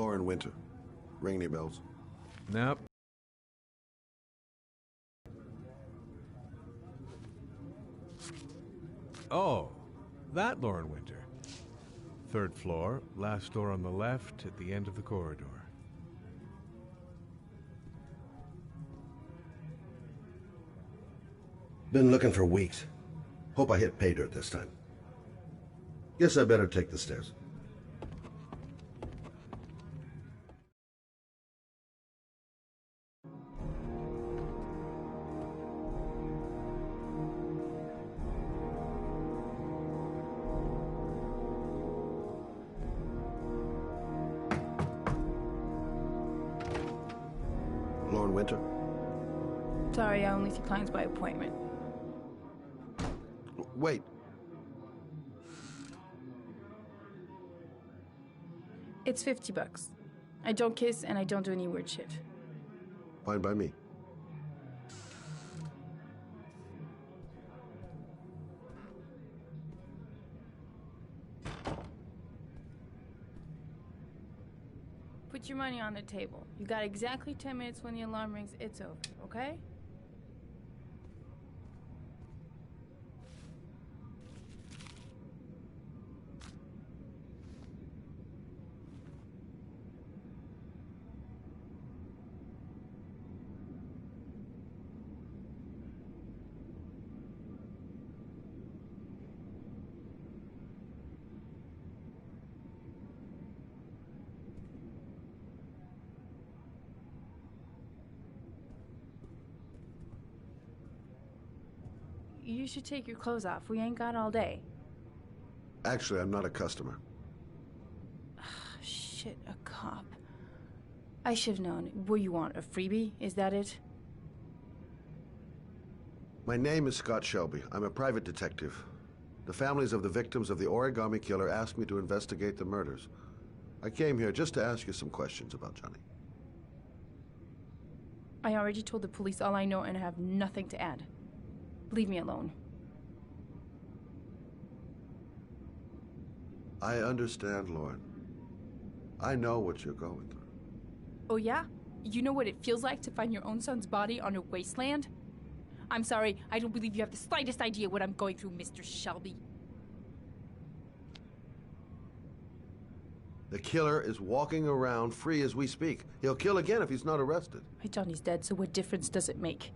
Lauren Winter. Ring any bells? Nope. Oh, that Lauren Winter. 3rd floor, last door on the left at the end of the corridor. Been looking for weeks. Hope I hit pay dirt this time. Guess I better take the stairs. Lauren Winter? Sorry, I only see clients by appointment. Wait. It's $50. I don't kiss and I don't do any weird shit. Fine by me. Put your money on the table. You got exactly 10 minutes. When the alarm rings, it's over, okay? You should take your clothes off. We ain't got all day. Actually, I'm not a customer. Shit, a cop. I should have known. What do you want, a freebie? Is that it? My name is Scott Shelby. I'm a private detective. The families of the victims of the Origami Killer asked me to investigate the murders. I came here just to ask you some questions about Johnny. I already told the police all I know and I have nothing to add. Leave me alone. I understand, Lauren. I know what you're going through. Oh yeah? You know what it feels like to find your own son's body on a wasteland? I'm sorry, I don't believe you have the slightest idea what I'm going through, Mr. Shelby. The killer is walking around free as we speak. He'll kill again if he's not arrested. My Johnny's dead, so what difference does it make?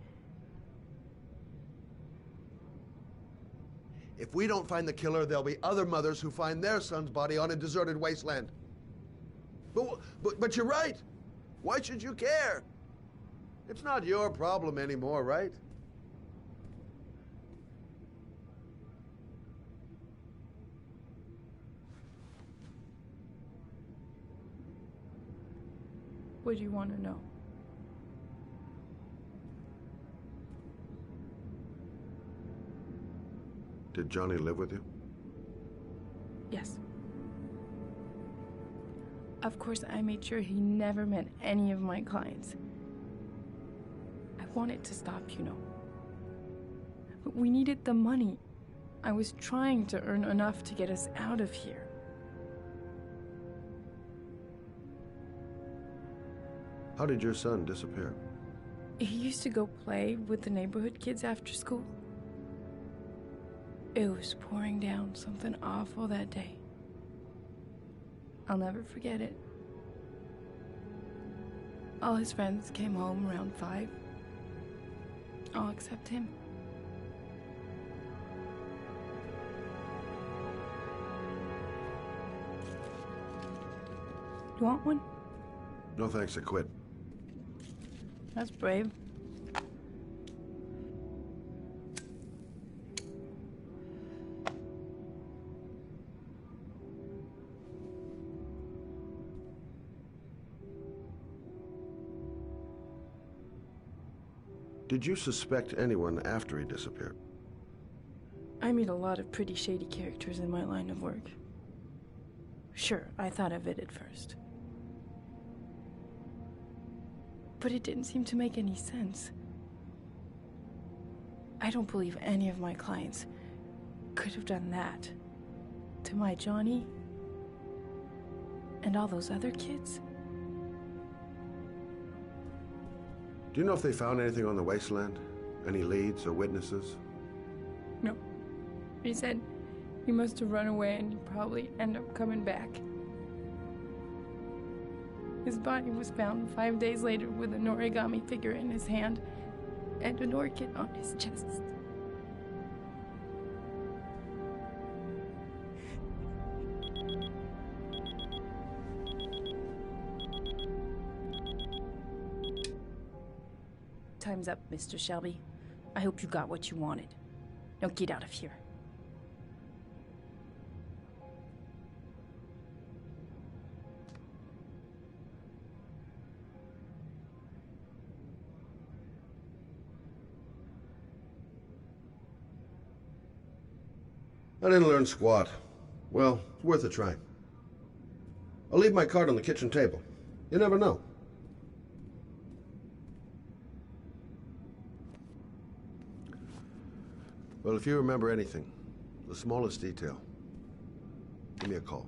If we don't find the killer, there'll be other mothers who find their son's body on a deserted wasteland. But you're right. Why should you care? It's not your problem anymore, right? What do you want to know? Did Johnny live with you? Yes. Of course, I made sure he never met any of my clients. I wanted to stop, you know. But we needed the money. I was trying to earn enough to get us out of here. How did your son disappear? He used to go play with the neighborhood kids after school. It was pouring down something awful that day. I'll never forget it. All his friends came home around 5. All except him. You want one? No thanks, I quit. That's brave. Did you suspect anyone after he disappeared? I meet a lot of pretty shady characters in my line of work. Sure, I thought of it at first. But it didn't seem to make any sense. I don't believe any of my clients could have done that to my Johnny and all those other kids. Do you know if they found anything on the wasteland? Any leads or witnesses? No. He said he must have run away and he'd probably end up coming back. His body was found 5 days later with an origami figure in his hand and an orchid on his chest. Time's up, Mr. Shelby. I hope you got what you wanted. Now get out of here. I didn't learn squat. Well, it's worth a try. I'll leave my card on the kitchen table. You never know. Well, if you remember anything, the smallest detail, give me a call.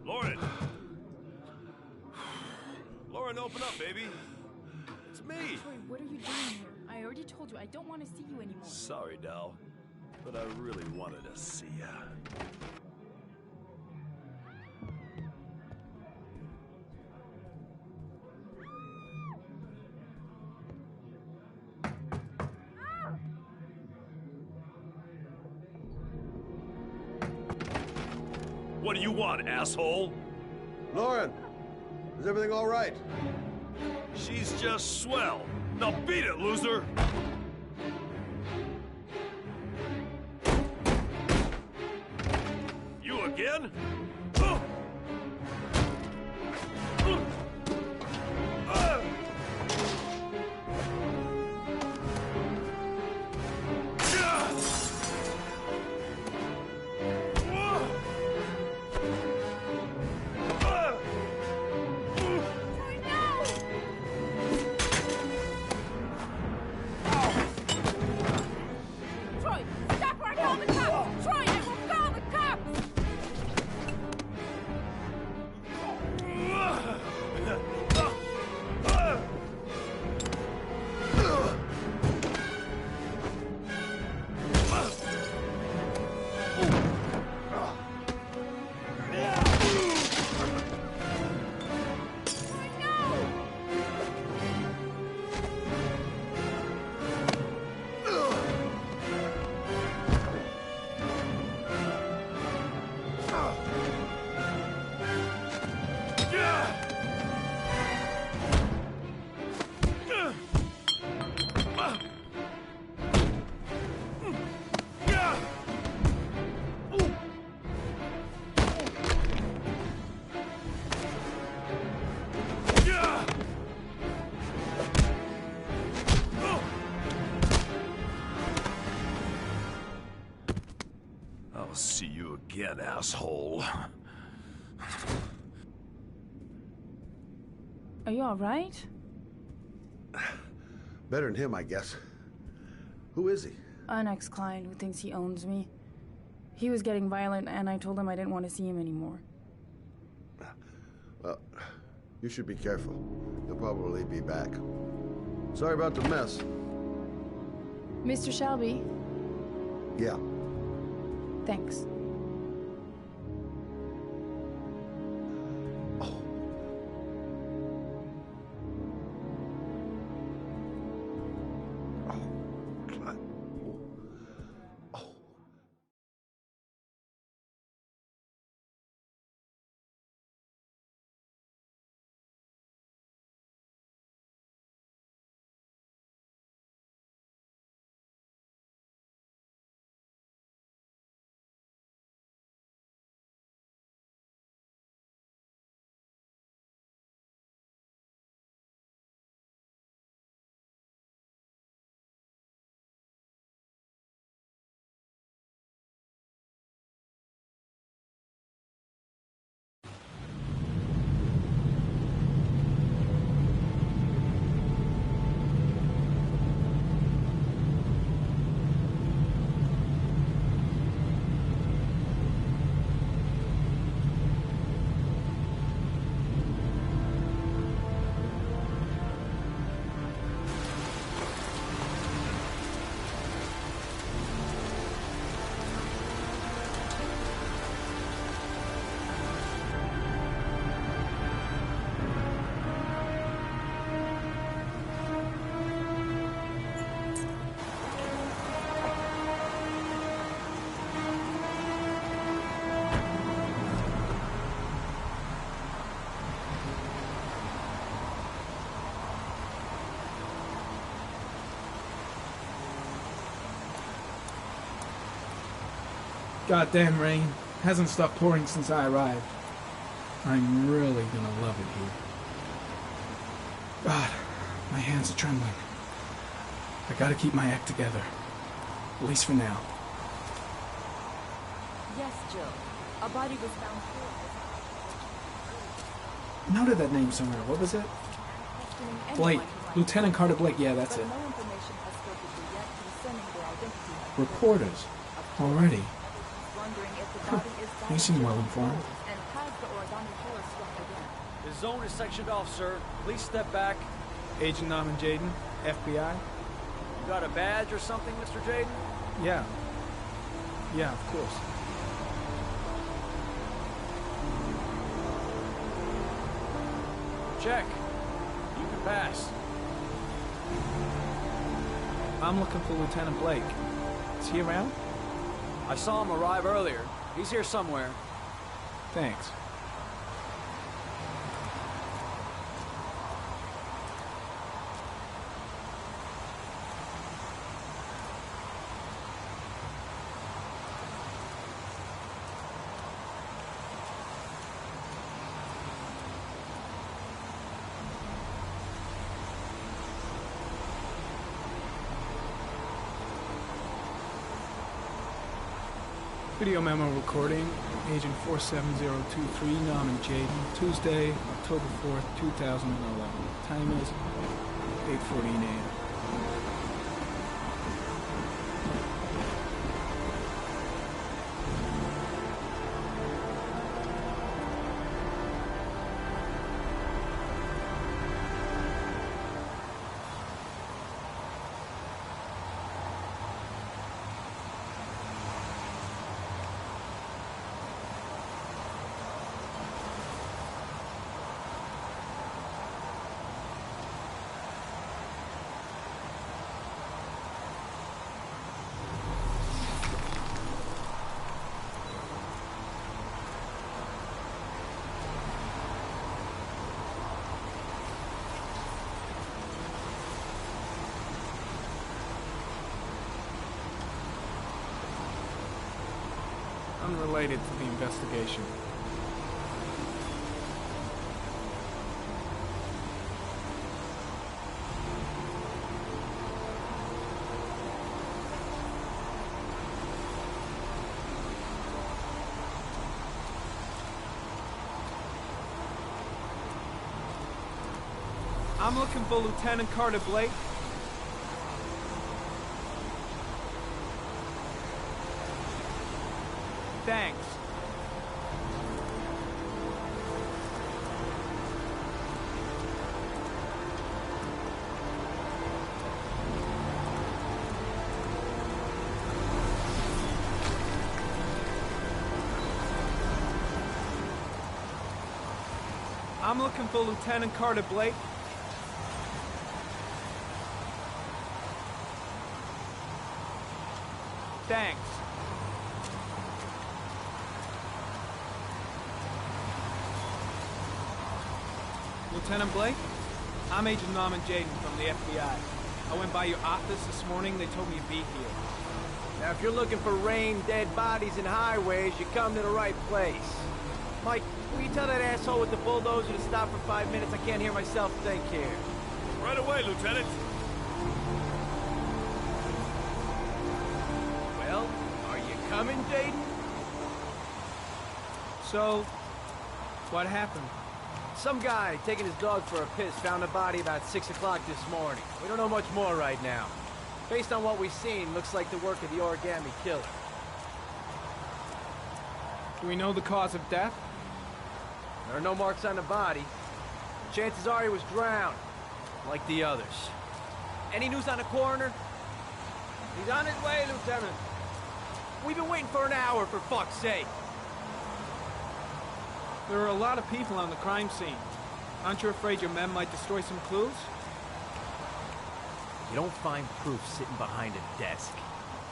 Lauren! Lauren, open up, baby. It's me. Troy, what are you doing here? I already told you I don't want to see you anymore. Sorry, Dal, but I really wanted to see ya. What do you want, asshole? Lauren, is everything all right? She's just swell. Now beat it, loser! You again? Troy, stop or I call the cops! Troy, I will call the cops! Troy, no! I'll see you again, asshole. Are you all right? Better than him, I guess. Who is he? An ex-client who thinks he owns me. He was getting violent, and I told him I didn't want to see him anymore. Well, you should be careful. He'll probably be back. Sorry about the mess. Mr. Shelby, Yeah. thanks. Goddamn rain. Hasn't stopped pouring since I arrived. I'm really gonna love it here. God, my hands are trembling. I gotta keep my act together. At least for now. Yes, Jill. A body was found here. Noted that name somewhere. What was it? Questioning anyone Blake. who might- Lieutenant Carter Blake. Yeah, that's But it. no information has filtered through yet concerning their identity. Reporters. Already. Wondering if the body is They seem well informed. and has the origami killer struck again. The zone is sectioned off, sir. Please step back. Agent Norman Jaden, FBI. You got a badge or something, Mr. Jaden? Yeah. Yeah, of course. Check. You can pass. I'm looking for Lieutenant Blake. Is he around? I saw him arrive earlier. He's here somewhere. Thanks. Video memo recording, Agent 47023, Norman Jaden, Tuesday, October 4th, 2011. Time is 8:14 a.m. Unrelated to the investigation. I'm looking for Lieutenant Carter Blake. Thanks. I'm looking for Lieutenant Carter Blake. Thanks. Lieutenant Blake? I'm Agent Norman Jaden from the FBI. I went by your office this morning. They told me you'd be here. Now, if you're looking for rain, dead bodies, and highways, you come to the right place. Mike, will you tell that asshole with the bulldozer to stop for 5 minutes? I can't hear myself think here. Right away, Lieutenant. Well, are you coming, Jaden? So, what happened? Some guy taking his dog for a piss found a body about 6 o'clock this morning. We don't know much more right now. Based on what we've seen, looks like the work of the origami killer. Do we know the cause of death? There are no marks on the body. Chances are he was drowned, like the others. Any news on the coroner? He's on his way, Lieutenant. We've been waiting for an hour, for fuck's sake. There are a lot of people on the crime scene. Aren't you afraid your men might destroy some clues? You don't find proof sitting behind a desk.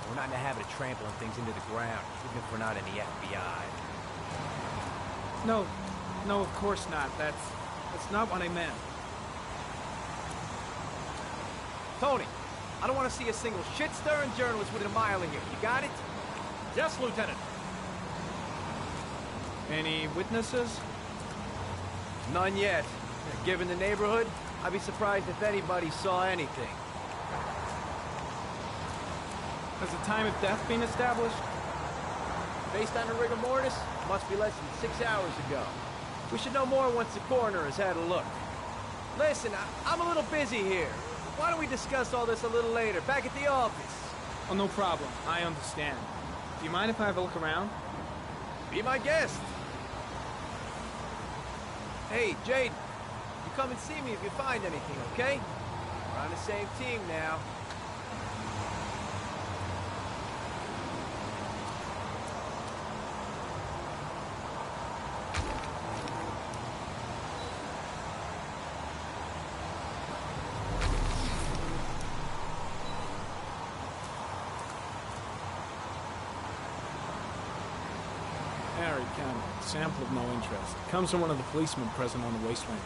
We're not in the habit of trampling things into the ground, even if we're not in the FBI. No, of course not. That's not what I meant. Tony, I don't want to see a single shit-stirring journalist within a mile of here. You got it? Yes, Lieutenant. Any witnesses? None yet. Given the neighborhood, I'd be surprised if anybody saw anything. Has the time of death been established? Based on the rigor mortis, must be less than 6 hours ago. We should know more once the coroner has had a look. Listen, I'm a little busy here. Why don't we discuss all this a little later, back at the office? Oh, no problem. I understand. Do you mind if I have a look around? Be my guest. Hey, Jade, you come and see me if you find anything, okay? We're on the same team now. Harry Cameron, sample of no interest. Comes from one of the policemen present on the wasteland.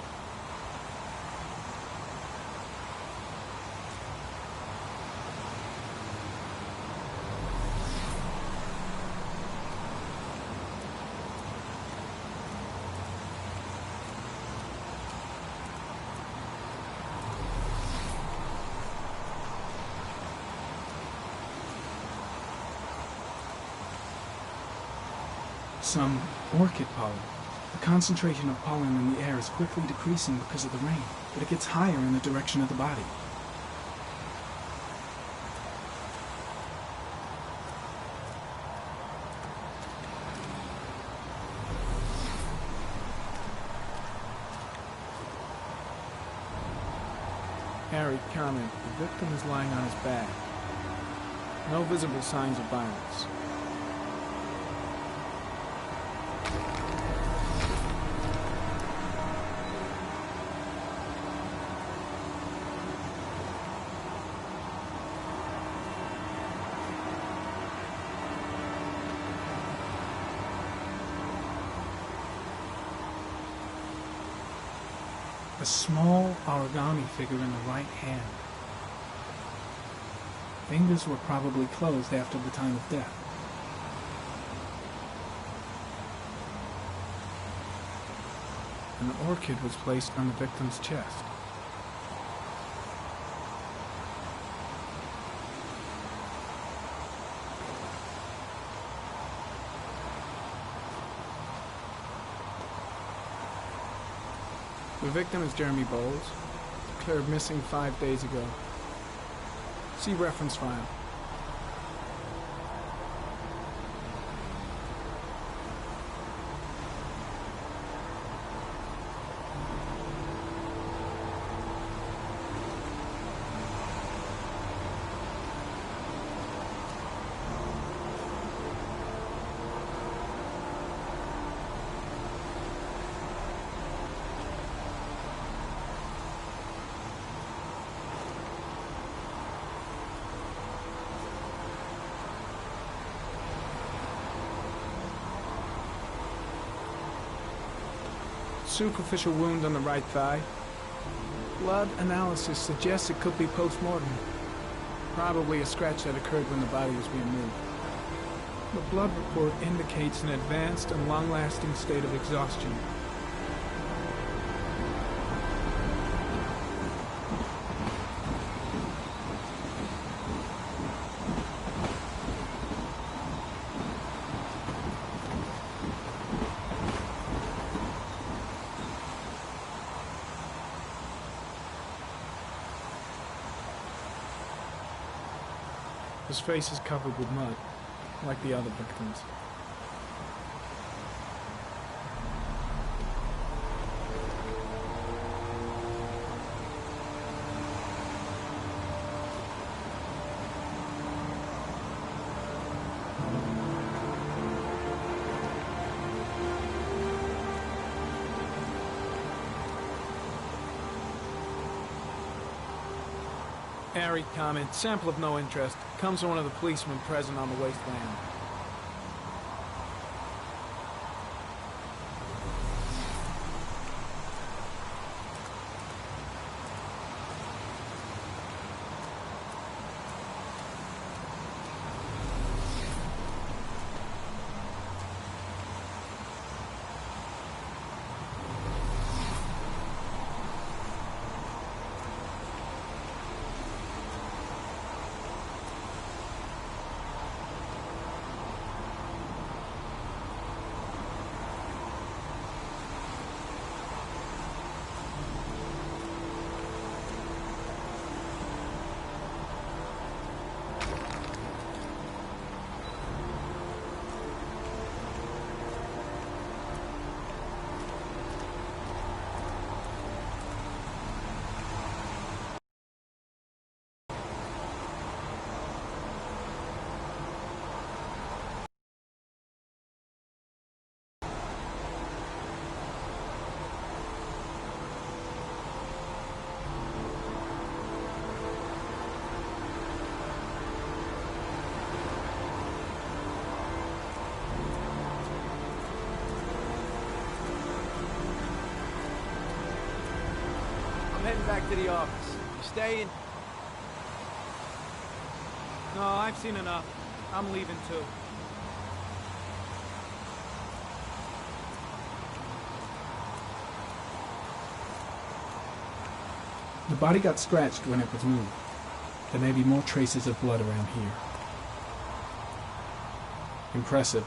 Some orchid pollen. The concentration of pollen in the air is quickly decreasing because of the rain, but it gets higher in the direction of the body. Harry comment, the victim is lying on his back. No visible signs of violence. A small origami figure in the right hand. Fingers were probably closed after the time of death. An orchid was placed on the victim's chest. The victim is Jeremy Bowles, declared missing 5 days ago. See reference file. Superficial wound on the right thigh. Blood analysis suggests it could be post-mortem. Probably a scratch that occurred when the body was being moved. The blood report indicates an advanced and long-lasting state of exhaustion. His face is covered with mud, like the other victims. Harry comment, sample of no interest. Comes from one of the policemen present on the wasteland. heading back to the office. You staying? No, I've seen enough. I'm leaving too. The body got scratched when it was moved. There may be more traces of blood around here. Impressive.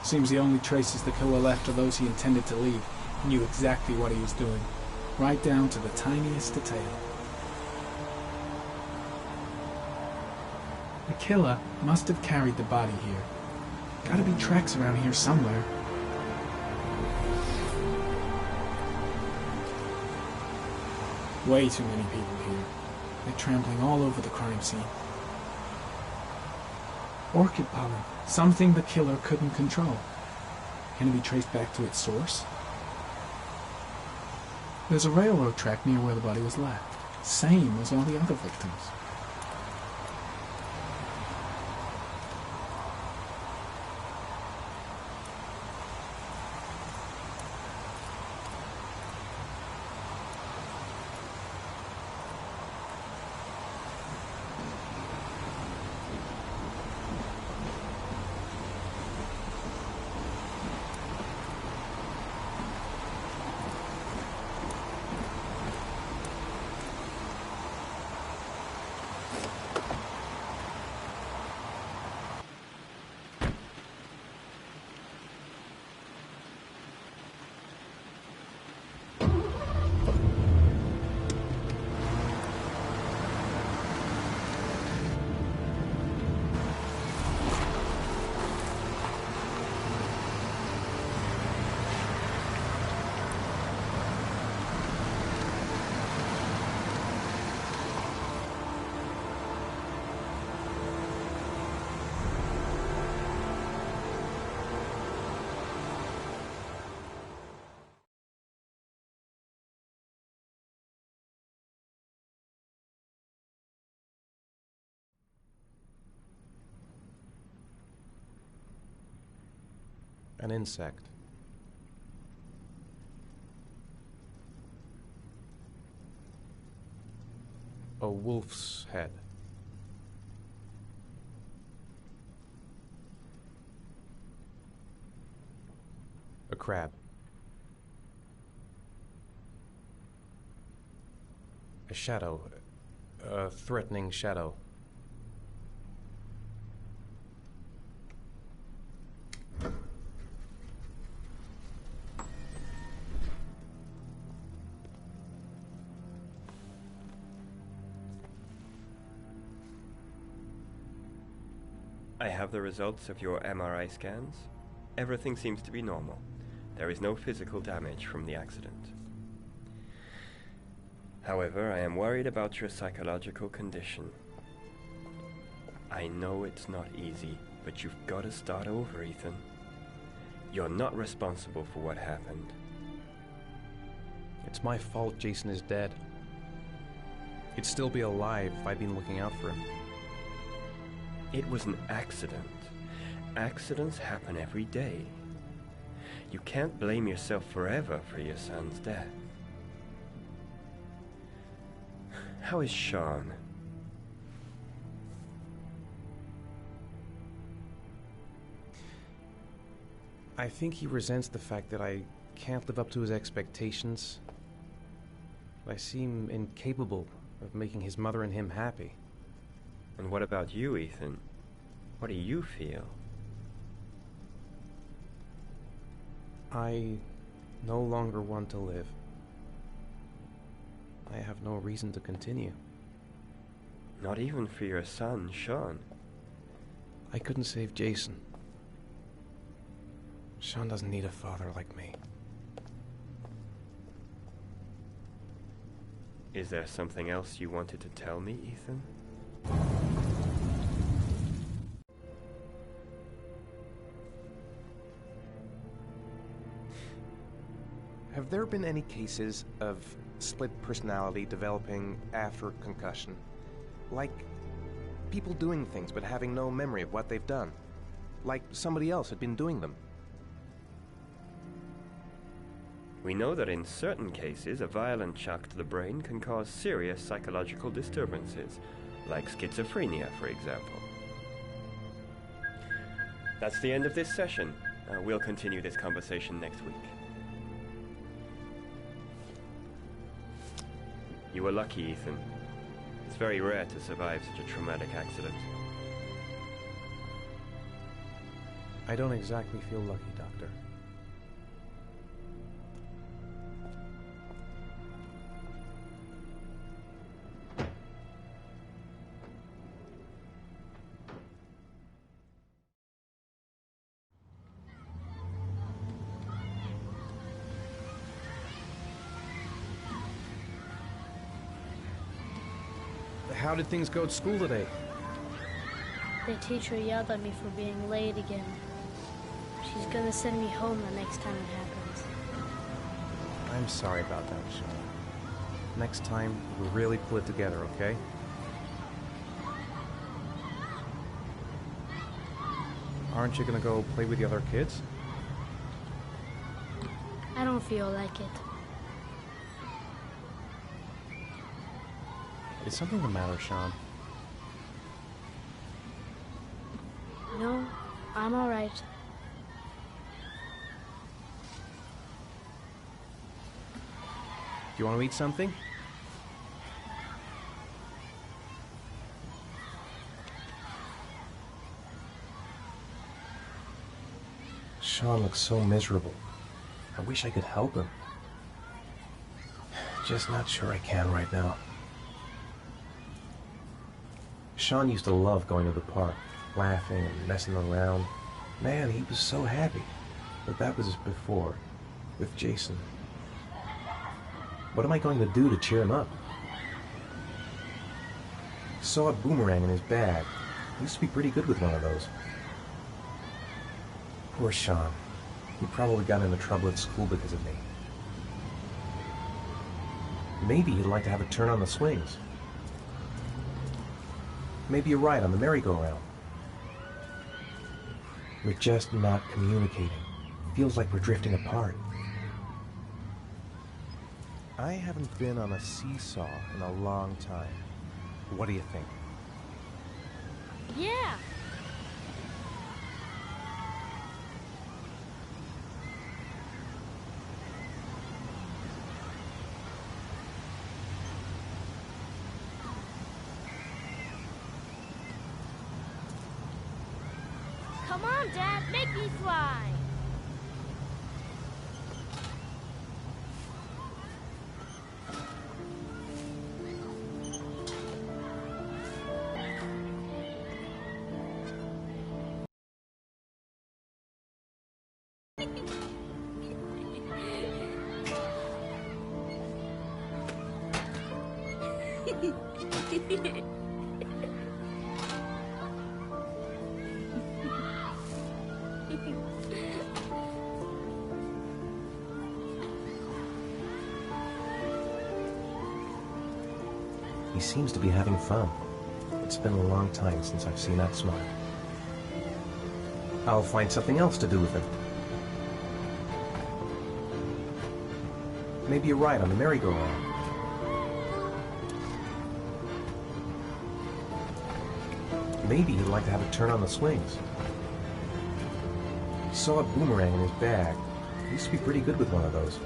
Seems the only traces the killer left are those he intended to leave. He knew exactly what he was doing, right down to the tiniest detail. The killer must have carried the body here. Gotta be tracks around here somewhere. Way too many people here. They're trampling all over the crime scene. Orchid pollen. Something the killer couldn't control. Can it be traced back to its source? There's a railroad track near where the body was left. Same as all the other victims. An insect. A wolf's head. A crab. A shadow. A threatening shadow. I have the results of your MRI scans. Everything seems to be normal. There is no physical damage from the accident. However, I am worried about your psychological condition. I know it's not easy, but you've got to start over, Ethan. You're not responsible for what happened. It's my fault Jason is dead. He'd still be alive if I'd been looking out for him. It was an accident. Accidents happen every day. You can't blame yourself forever for your son's death. How is Sean? I think he resents the fact that I can't live up to his expectations. I seem incapable of making his mother and him happy. And what about you, Ethan? What do you feel? I no longer want to live. I have no reason to continue. Not even for your son, Sean. I couldn't save Jason. Sean doesn't need a father like me. Is there something else you wanted to tell me, Ethan? Have there been any cases of split personality developing after concussion? Like people doing things but having no memory of what they've done? Like somebody else had been doing them? We know that in certain cases, a violent shock to the brain can cause serious psychological disturbances, like schizophrenia, for example. That's the end of this session. We'll continue this conversation next week. You were lucky, Ethan. It's very rare to survive such a traumatic accident. I don't exactly feel lucky, Doctor. How did things go at school today? The teacher yelled at me for being late again. She's gonna send me home the next time it happens. I'm sorry about that, Sean. Next time, we'll really pull it together, okay? Aren't you gonna go play with the other kids? I don't feel like it. Is something the matter, Sean? No, I'm all right. Do you want to eat something? Sean looks so miserable. I wish I could help him. Just not sure I can right now. Sean used to love going to the park, laughing and messing around. Man, he was so happy. But that was before, with Jason. What am I going to do to cheer him up? Saw a boomerang in his bag. He used to be pretty good with one of those. Poor Sean. He probably got into trouble at school because of me. Maybe he'd like to have a turn on the swings. Maybe a ride on the merry-go-round. We're just not communicating. Feels like we're drifting apart. I haven't been on a seesaw in a long time. What do you think? Yeah! Come on, Dad, make me fly. He seems to be having fun. It's been a long time since I've seen that smile. I'll find something else to do with him. Maybe a ride on the merry-go-round. Maybe he'd like to have a turn on the swings. He saw a boomerang in his bag. He used to be pretty good with one of those.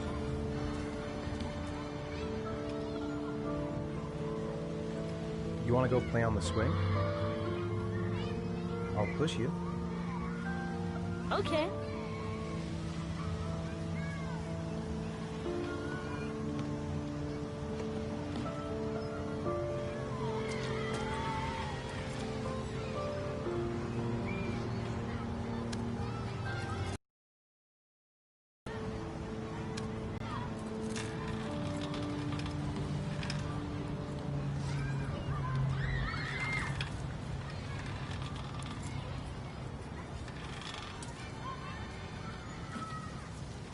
You want to go play on the swing? I'll push you. Okay.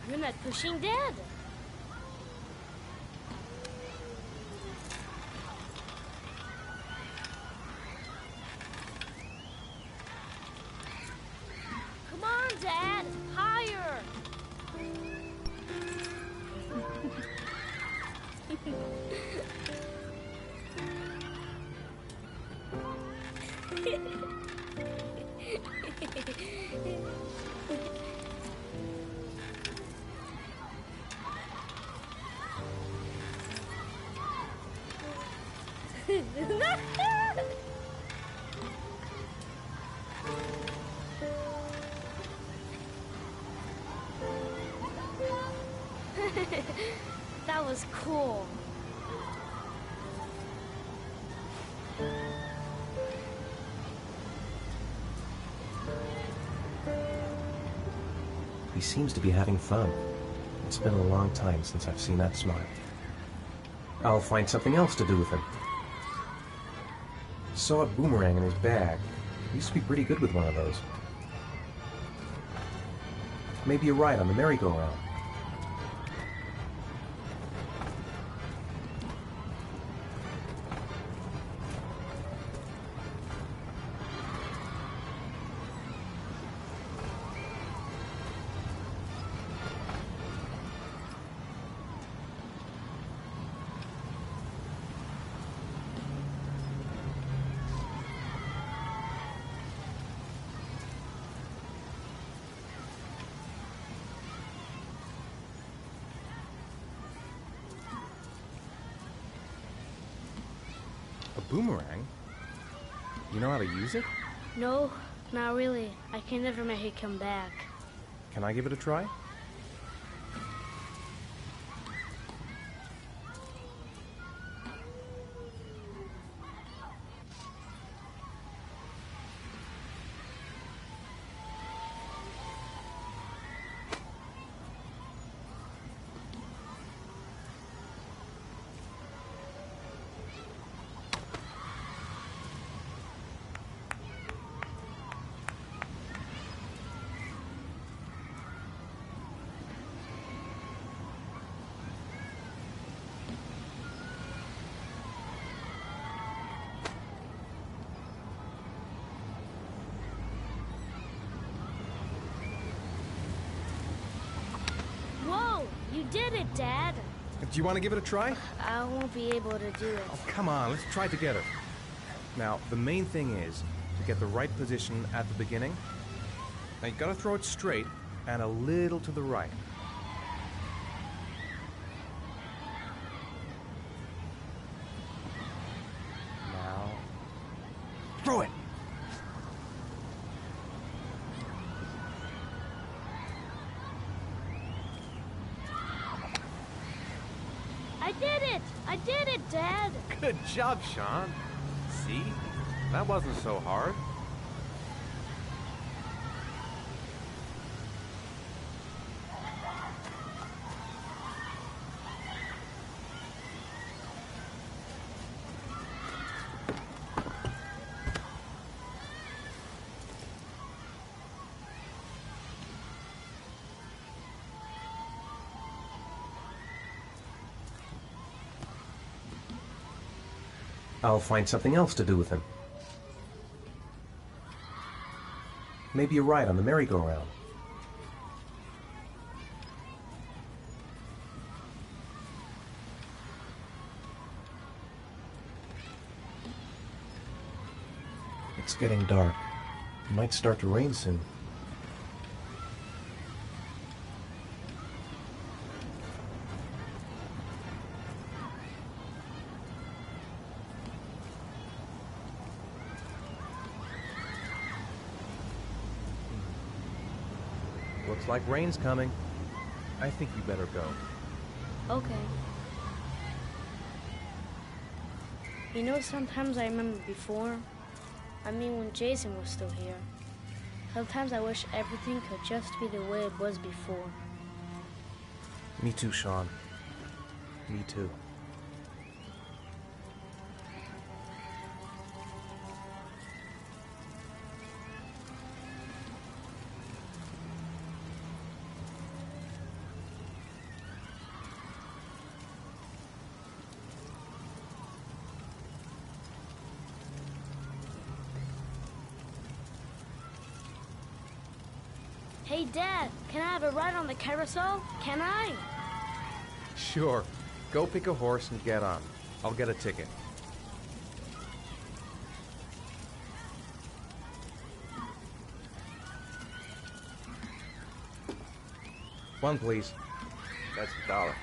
You're not pushing Dad. Come on, Dad, higher. That was cool. He seems to be having fun. It's been a long time since I've seen that smile. I'll find something else to do with him. Saw a boomerang in his bag. He used to be pretty good with one of those. Maybe a ride on the merry-go-round. A boomerang? You know how to use it? No, not really. I can never make it come back. Can I give it a try? You did it, Dad. Do you want to give it a try? I won't be able to do it. Oh, come on, let's try together. Now, the main thing is to get the right position at the beginning. Now, you gotta throw it straight and a little to the right. Now, throw it! I did it, Dad! Good job, Sean. See? That wasn't so hard. I'll find something else to do with him. Maybe a ride on the merry-go-round. It's getting dark. It might start to rain soon. Looks like rain's coming. I think we better go. Okay. You know, sometimes I remember before. I mean, when Jason was still here. Sometimes I wish everything could just be the way it was before. Me too, Sean. Me too. Hey, Dad, can I have a ride on the carousel? Can I? Sure. Go pick a horse and get on. I'll get a ticket. One, please. That's $1.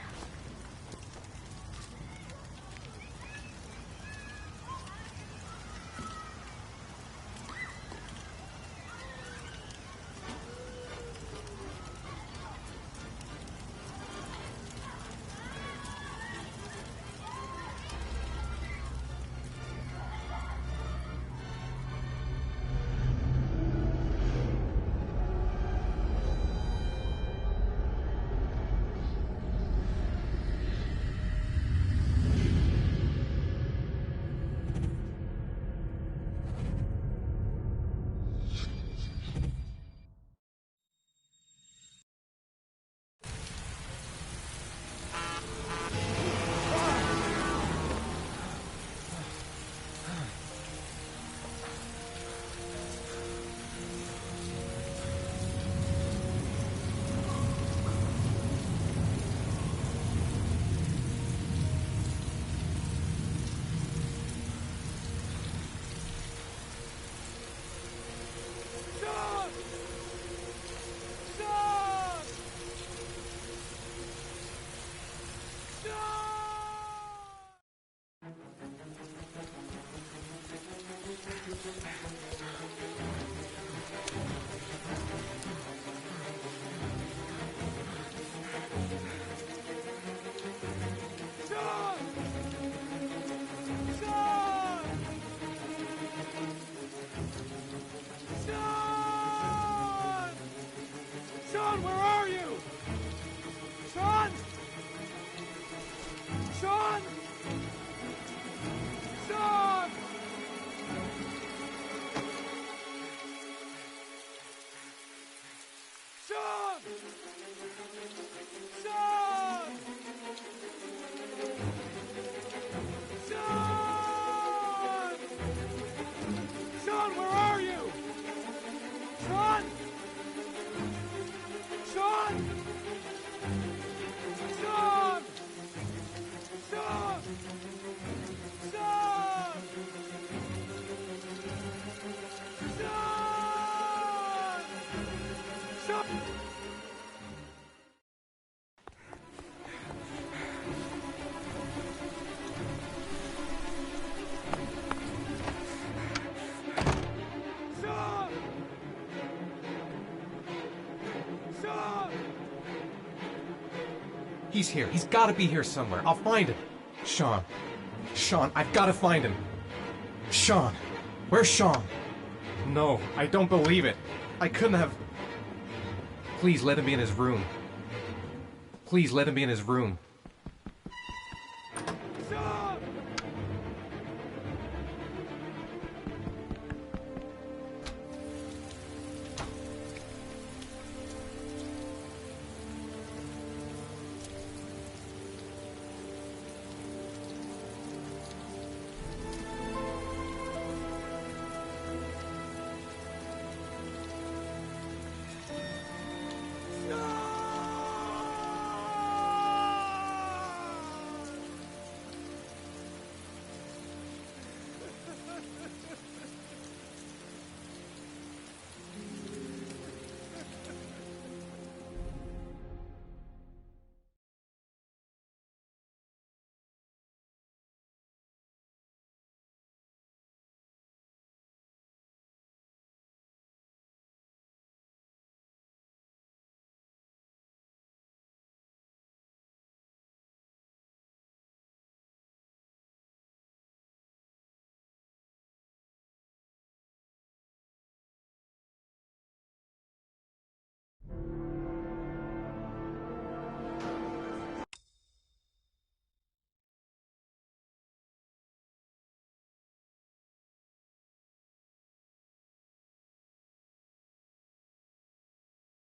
Sean, where are you? Sean! Sean! Sean! Sean! Sean! Sean! Sean, where are you? Sean! Sean! Sean! Sean! Sean! Sean! Sean! Sean! Sean! He's here. He's got to be here somewhere. I'll find him. Sean. Sean, I've got to find him. Sean. Where's Sean? No, I don't believe it. I couldn't have... Please let him be in his room. Please let him be in his room.